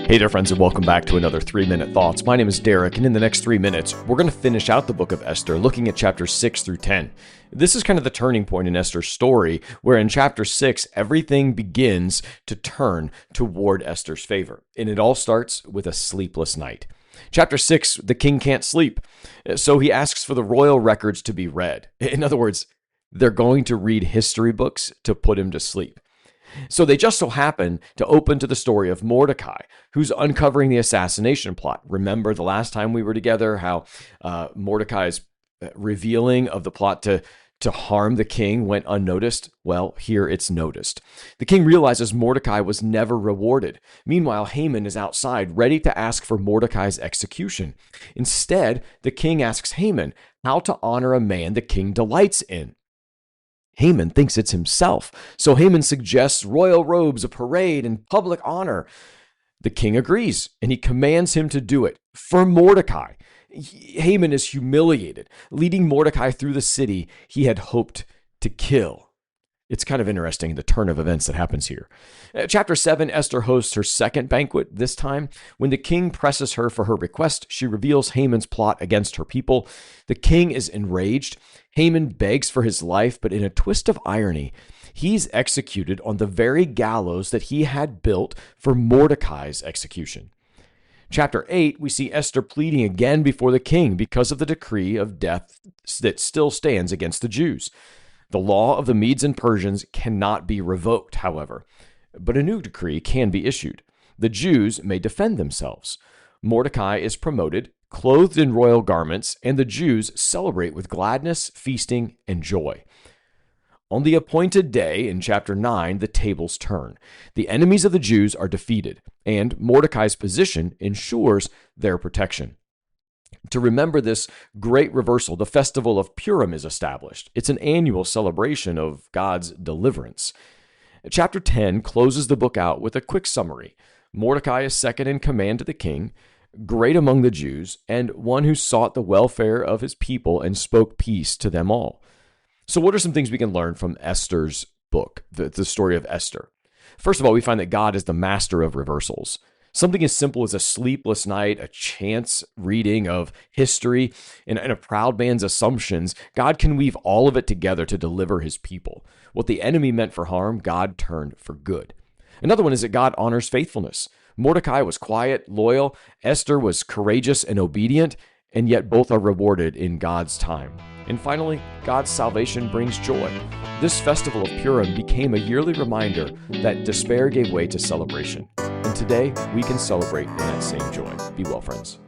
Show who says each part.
Speaker 1: Hey there, friends, and welcome back to another 3-Minute Thoughts. My name is Derek, and in the next 3 minutes, we're going to finish out the book of Esther, looking at chapters 6 through 10. This is kind of the turning point in Esther's story, where in chapter 6, everything begins to turn toward Esther's favor. And it all starts with a sleepless night. Chapter 6, the king can't sleep, so he asks for the royal records to be read. In other words, they're going to read history books to put him to sleep. So they just so happen to open to the story of Mordecai, who's uncovering the assassination plot. Remember the last time we were together, how Mordecai's revealing of the plot to harm the king went unnoticed? Well, here it's noticed. The king realizes Mordecai was never rewarded. Meanwhile, Haman is outside, ready to ask for Mordecai's execution. Instead, the king asks Haman how to honor a man the king delights in. Haman thinks it's himself, so Haman suggests royal robes, a parade, and public honor. The king agrees, and he commands him to do it for Mordecai. Haman is humiliated, leading Mordecai through the city he had hoped to kill. It's kind of interesting, the turn of events that happens here. Chapter 7, Esther hosts her second banquet. This time, when the king presses her for her request, she reveals Haman's plot against her people. The king is enraged. Haman begs for his life, but in a twist of irony, he's executed on the very gallows that he had built for Mordecai's execution. Chapter 8, we see Esther pleading again before the king because of the decree of death that still stands against the Jews. The law of the Medes and Persians cannot be revoked, however, but a new decree can be issued. The Jews may defend themselves. Mordecai is promoted, clothed in royal garments, and the Jews celebrate with gladness, feasting, and joy. On the appointed day, in chapter 9, the tables turn. The enemies of the Jews are defeated, and Mordecai's position ensures their protection. To remember this great reversal, the festival of Purim is established. It's an annual celebration of God's deliverance. Chapter 10 closes the book out with a quick summary. Mordecai is second in command to the king, great among the Jews, and one who sought the welfare of his people and spoke peace to them all. So what are some things we can learn from Esther's book, the story of Esther? First of all, we find that God is the master of reversals. Something as simple as a sleepless night, a chance reading of history, and a proud man's assumptions, God can weave all of it together to deliver his people. What the enemy meant for harm, God turned for good. Another one is that God honors faithfulness. Mordecai was quiet, loyal. Esther was courageous and obedient, and yet both are rewarded in God's time. And finally, God's salvation brings joy. This festival of Purim became a yearly reminder that despair gave way to celebration. And today, we can celebrate in that same joy. Be well, friends.